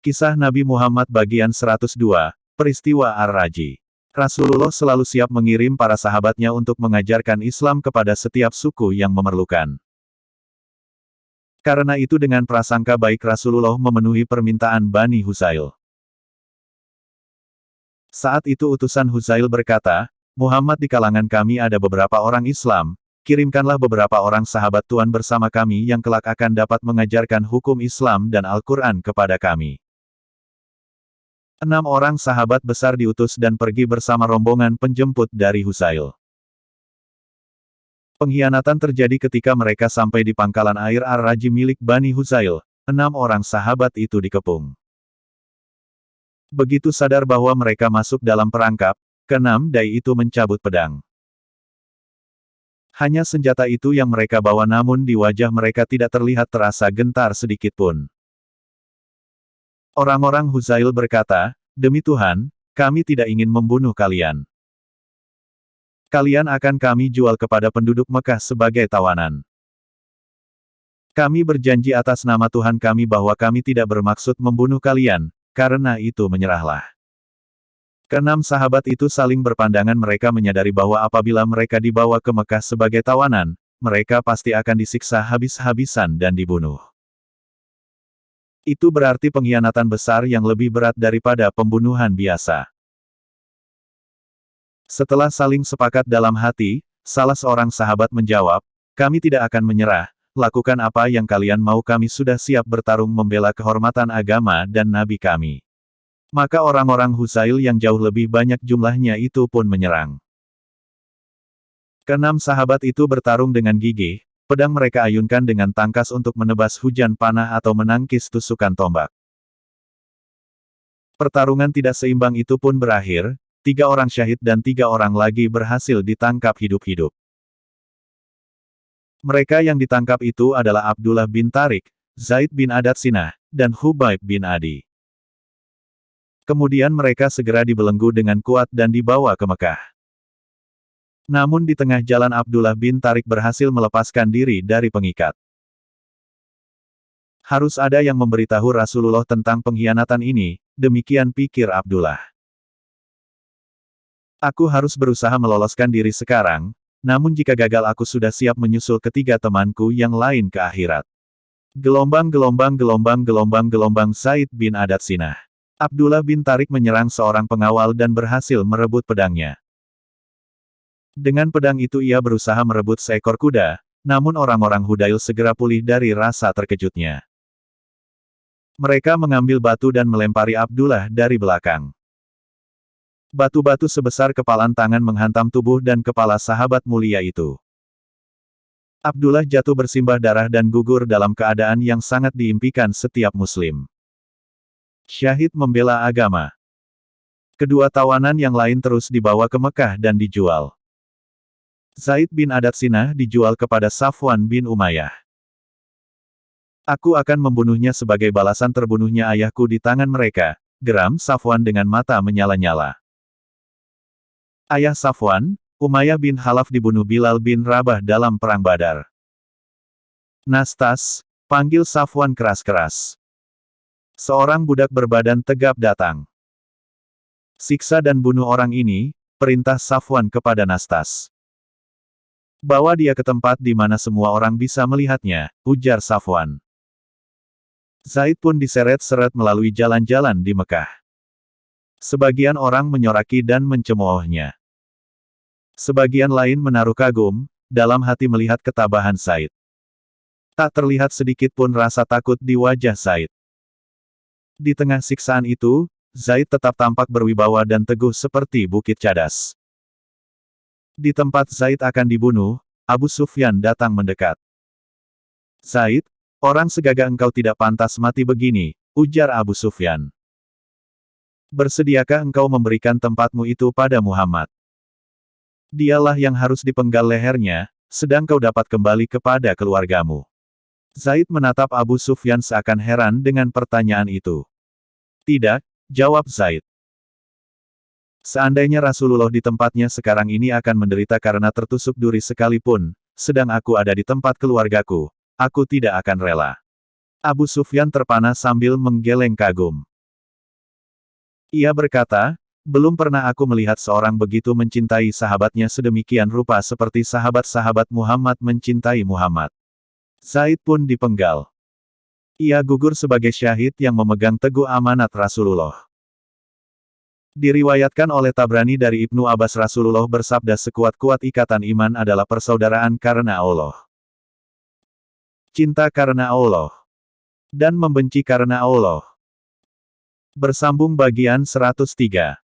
Kisah Nabi Muhammad bagian 102, Peristiwa Ar-Raji. Rasulullah selalu siap mengirim para sahabatnya untuk mengajarkan Islam kepada setiap suku yang memerlukan. Karena itu dengan prasangka baik Rasulullah memenuhi permintaan Bani Huzail. Saat itu utusan Huzail berkata, "Muhammad, di kalangan kami ada beberapa orang Islam, kirimkanlah beberapa orang sahabat Tuhan bersama kami yang kelak akan dapat mengajarkan hukum Islam dan Al-Quran kepada kami." 6 orang sahabat besar diutus dan pergi bersama rombongan penjemput dari Huzail. Pengkhianatan terjadi ketika mereka sampai di pangkalan air Ar-Raji milik Bani Huzail. 6 orang sahabat itu dikepung. Begitu sadar bahwa mereka masuk dalam perangkap, ke-6 dai itu mencabut pedang. Hanya senjata itu yang mereka bawa, namun di wajah mereka tidak terlihat terasa gentar sedikitpun. Orang-orang Huzail berkata, "Demi Tuhan, kami tidak ingin membunuh kalian. Kalian akan kami jual kepada penduduk Mekah sebagai tawanan. Kami berjanji atas nama Tuhan kami bahwa kami tidak bermaksud membunuh kalian, karena itu menyerahlah." Ke-6 sahabat itu saling berpandangan. Mereka menyadari bahwa apabila mereka dibawa ke Mekah sebagai tawanan, mereka pasti akan disiksa habis-habisan dan dibunuh. Itu berarti pengkhianatan besar yang lebih berat daripada pembunuhan biasa. Setelah saling sepakat dalam hati, salah seorang sahabat menjawab, "Kami tidak akan menyerah, lakukan apa yang kalian mau, kami sudah siap bertarung membela kehormatan agama dan nabi kami." Maka orang-orang Huzail yang jauh lebih banyak jumlahnya itu pun menyerang. Ke-6 sahabat itu bertarung dengan gigih. Pedang mereka ayunkan dengan tangkas untuk menebas hujan panah atau menangkis tusukan tombak. Pertarungan tidak seimbang itu pun berakhir, 3 orang syahid dan 3 orang lagi berhasil ditangkap hidup-hidup. Mereka yang ditangkap itu adalah Abdullah bin Tariq, Zaid bin Adatsinah, dan Hubaib bin Adi. Kemudian mereka segera dibelenggu dengan kuat dan dibawa ke Mekah. Namun di tengah jalan Abdullah bin Tariq berhasil melepaskan diri dari pengikat. Harus ada yang memberitahu Rasulullah tentang pengkhianatan ini, demikian pikir Abdullah. "Aku harus berusaha meloloskan diri sekarang, namun jika gagal aku sudah siap menyusul ketiga temanku yang lain ke akhirat." Gelombang Zaid bin Adatsinah. Abdullah bin Tariq menyerang seorang pengawal dan berhasil merebut pedangnya. Dengan pedang itu ia berusaha merebut seekor kuda, namun orang-orang Huzail segera pulih dari rasa terkejutnya. Mereka mengambil batu dan melempari Abdullah dari belakang. Batu-batu sebesar kepalan tangan menghantam tubuh dan kepala sahabat mulia itu. Abdullah jatuh bersimbah darah dan gugur dalam keadaan yang sangat diimpikan setiap muslim. Syahid membela agama. Kedua tawanan yang lain terus dibawa ke Mekah dan dijual. Zaid bin Adatsinah dijual kepada Safwan bin Umayyah. "Aku akan membunuhnya sebagai balasan terbunuhnya ayahku di tangan mereka," geram Safwan dengan mata menyala-nyala. Ayah Safwan, Umayyah bin Khalaf, dibunuh Bilal bin Rabah dalam perang Badar. "Nastas," panggil Safwan keras-keras. Seorang budak berbadan tegap datang. "Siksa dan bunuh orang ini," perintah Safwan kepada Nastas. "Bawa dia ke tempat di mana semua orang bisa melihatnya," ujar Safwan. Zaid pun diseret-seret melalui jalan-jalan di Mekah. Sebagian orang menyoraki dan mencemoohnya. Sebagian lain menaruh kagum dalam hati melihat ketabahan Zaid. Tak terlihat sedikit pun rasa takut di wajah Zaid. Di tengah siksaan itu, Zaid tetap tampak berwibawa dan teguh seperti bukit cadas. Di tempat Zaid akan dibunuh, Abu Sufyan datang mendekat. "Zaid, orang segagah engkau tidak pantas mati begini," ujar Abu Sufyan. "Bersediakah engkau memberikan tempatmu itu pada Muhammad? Dialah yang harus dipenggal lehernya, sedang kau dapat kembali kepada keluargamu." Zaid menatap Abu Sufyan seakan heran dengan pertanyaan itu. "Tidak," jawab Zaid. "Seandainya Rasulullah di tempatnya sekarang ini akan menderita karena tertusuk duri sekalipun, sedang aku ada di tempat keluargaku, aku tidak akan rela." Abu Sufyan terpana sambil menggeleng kagum. Ia berkata, belum pernah aku melihat seorang begitu mencintai sahabatnya sedemikian rupa seperti sahabat-sahabat Muhammad mencintai Muhammad. Zaid pun dipenggal. Ia gugur sebagai syahid yang memegang teguh amanat Rasulullah. Diriwayatkan oleh Tabrani dari Ibnu Abbas Rasulullah bersabda sekuat-kuat ikatan iman adalah persaudaraan karena Allah. Cinta karena Allah. Dan membenci karena Allah. Bersambung bagian 103.